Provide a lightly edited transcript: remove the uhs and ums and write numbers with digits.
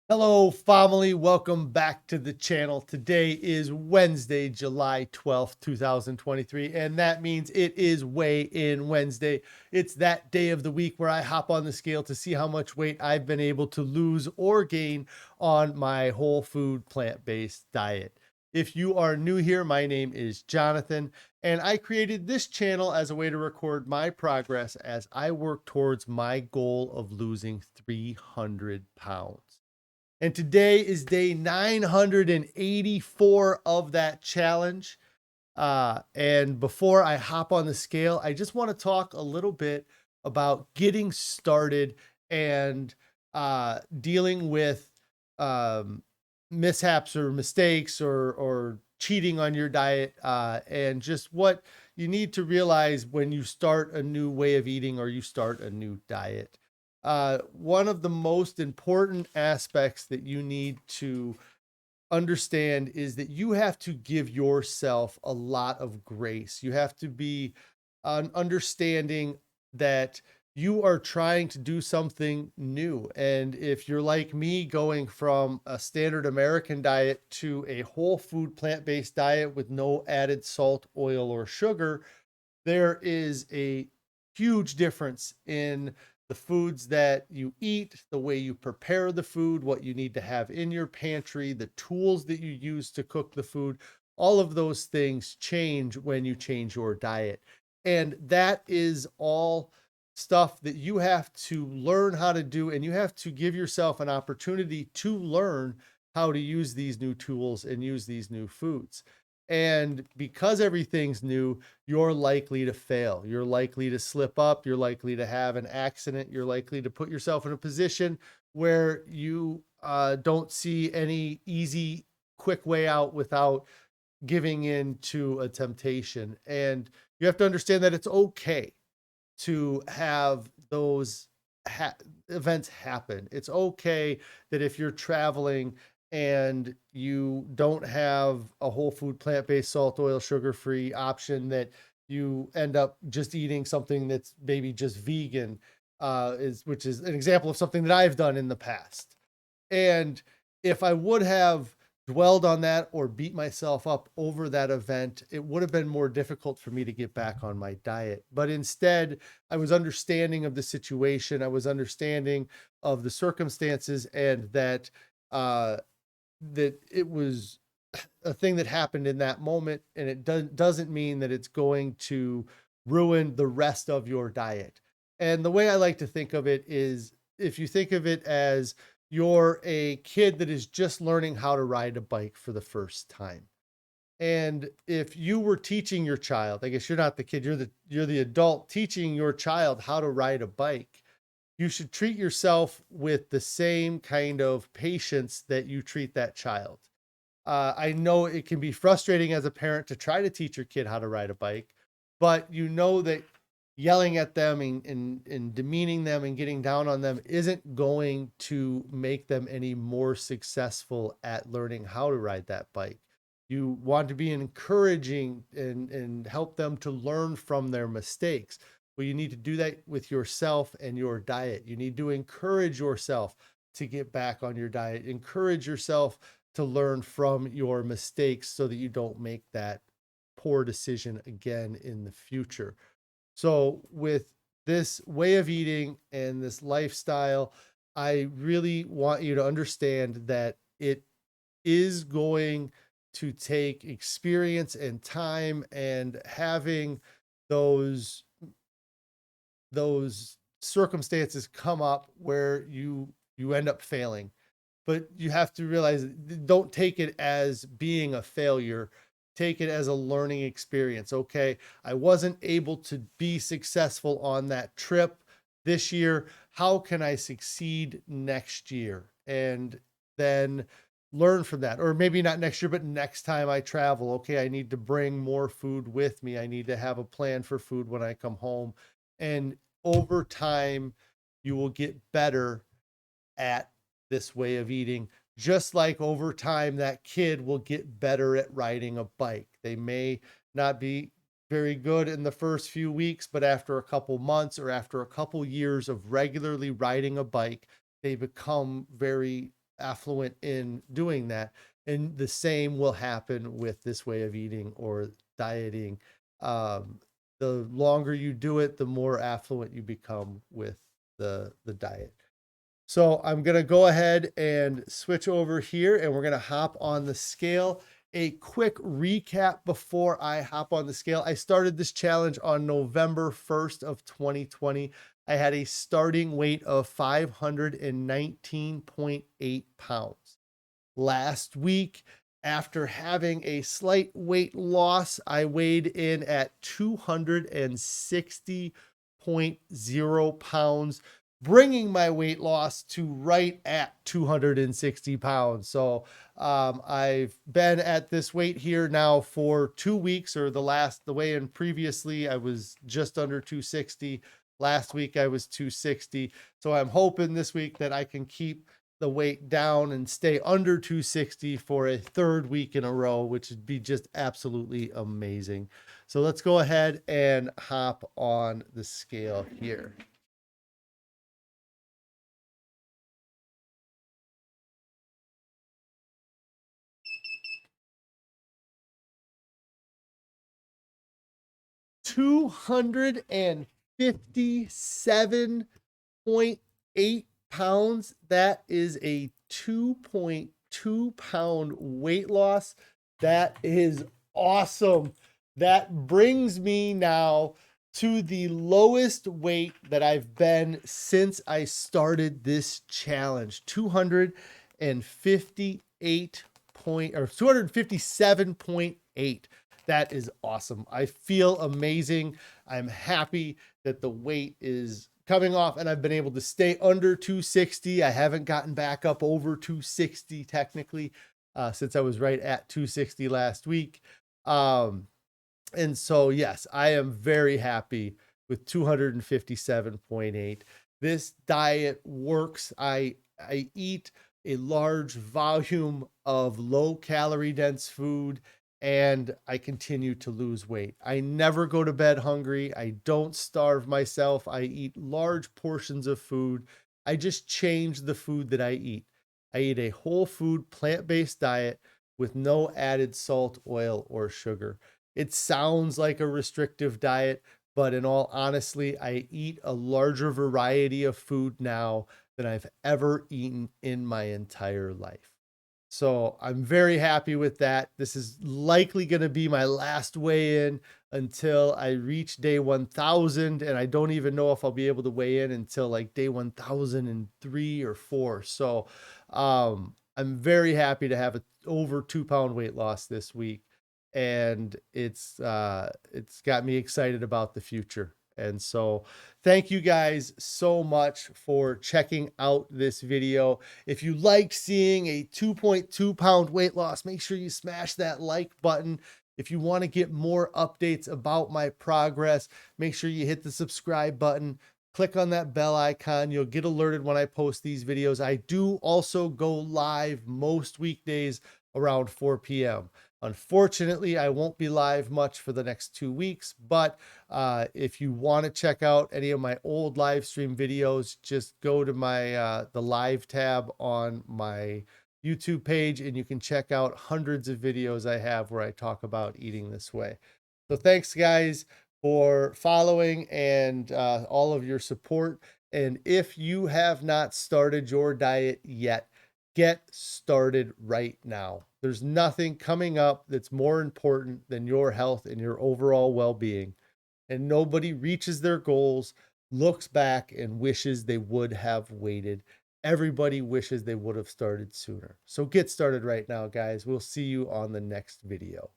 Hello, family. Welcome back to the channel. Today is Wednesday, July 12th, 2023, and that means it is Weigh-In Wednesday. It's that day of the week where I hop on the scale to see how much weight I've been able to lose or gain on my whole food plant-based diet. If you are new here, my name is Jonathan, and I created this channel as a way to record my progress as I work towards my goal of losing 300 pounds. And today is day 984 of that challenge. And before I hop on the scale, I just want to talk a little bit about getting started and dealing with mishaps or mistakes or cheating on your diet, and just what you need to realize when you start a new way of eating or you start a new diet. One of the most important aspects that you need to understand is that you have to give yourself a lot of grace. You have to be understanding that you are trying to do something new. And if you're like me, going from a standard American diet to a whole food plant-based diet with no added salt, oil, or sugar, there is a huge difference in the foods that you eat, the way you prepare the food, what you need to have in your pantry, the tools that you use to cook the food. All of those things change when you change your diet. And that is all stuff that you have to learn how to do, and you have to give yourself an opportunity to learn how to use these new tools and use these new foods. And because everything's new, you're likely to fail. You're likely to slip up. You're likely to have an accident. You're likely to put yourself in a position where you don't see any easy, quick way out without giving in to a temptation. And you have to understand that it's okay to have those events happen. It's okay that if you're traveling and you don't have a whole food, plant-based, salt, oil, sugar-free option, that you end up just eating something that's maybe just vegan, which is an example of something that I've done in the past. And if I would have dwelled on that or beat myself up over that event, it would have been more difficult for me to get back on my diet. But instead, I was understanding of the situation. I was understanding of the circumstances, and that that it was a thing that happened in that moment, and it doesn't mean that it's going to ruin the rest of your diet. And the way I like to think of it is, if you think of it as you're a kid that is just learning how to ride a bike for the first time. And if you were teaching your child, I guess you're not the kid, you're the adult teaching your child how to ride a bike, you should treat yourself with the same kind of patience that you treat that child. I know it can be frustrating as a parent to try to teach your kid how to ride a bike, but you know that yelling at them and demeaning them and getting down on them isn't going to make them any more successful at learning how to ride that bike. You want to be encouraging and help them to learn from their mistakes. Well, you need to do that with yourself and your diet. You need to encourage yourself to get back on your diet. Encourage yourself to learn from your mistakes so that you don't make that poor decision again in the future. So, with this way of eating and this lifestyle, I really want you to understand that it is going to take experience and time, and having those those circumstances come up where you end up failing. But you have to realize, don't take it as being a failure. Take it as a learning experience. Okay, I wasn't able to be successful on that trip this year. How can I succeed next year? And then learn from that. Or maybe not next year, but next time I travel, okay, I need to bring more food with me. I need to have a plan for food when I come home. And over time, you will get better at this way of eating. Just like over time, that kid will get better at riding a bike. They may not be very good in the first few weeks, but after a couple months or after a couple years of regularly riding a bike, they become very affluent in doing that. And the same will happen with this way of eating or dieting. The longer you do it, the more affluent you become with the diet. So I'm going to go ahead and switch over here and we're going to hop on the scale. A quick recap before I hop on the scale. I started this challenge on November 1st of 2020. I had a starting weight of 519.8 pounds. Last week, after having a slight weight loss, I weighed in at 260.0 pounds, bringing my weight loss to right at 260 pounds. So I've been at this weight here now for 2 weeks, or the weigh-in previously, I was just under 260. Last week I was 260. So I'm hoping this week that I can keep the weight down and stay under 260 for a third week in a row, which would be just absolutely amazing. So let's go ahead and hop on the scale here. £257.8. That is a 2.2-pound weight loss. That is awesome. That brings me now to the lowest weight that I've been since I started this challenge. 257.8. That is awesome. I feel amazing. I'm happy that the weight is coming off and I've been able to stay under 260. I haven't gotten back up over 260 technically since I was right at 260 last week. And so, yes, I am very happy with 257.8. This diet works. I eat a large volume of low calorie dense food and I continue to lose weight. I never go to bed hungry. I don't starve myself. I eat large portions of food. I just change the food that I eat. I eat a whole food, plant-based diet with no added salt, oil, or sugar. It sounds like a restrictive diet, but in all honesty, I eat a larger variety of food now than I've ever eaten in my entire life. So I'm very happy with that. This is likely going to be my last weigh in until I reach day 1000. And I don't even know if I'll be able to weigh in until like day 1003 or 4. So I'm very happy to have a over 2-pound weight loss this week. And it's got me excited about the future. And so thank you guys so much for checking out this video. If you liked seeing a 2.2-pound weight loss, make sure you smash that like button. If you want to get more updates about my progress, make sure you hit the subscribe button. Click on that bell icon. You'll get alerted when I post these videos. I do also go live most weekdays around 4 p.m. Unfortunately, I won't be live much for the next 2 weeks, but if you want to check out any of my old live stream videos, just go to my the live tab on my YouTube page and you can check out hundreds of videos I have where I talk about eating this way. So thanks guys for following and all of your support. And if you have not started your diet yet, get started right now. There's nothing coming up that's more important than your health and your overall well-being. And nobody reaches their goals, looks back, and wishes they would have waited. Everybody wishes they would have started sooner. So get started right now, guys. We'll see you on the next video.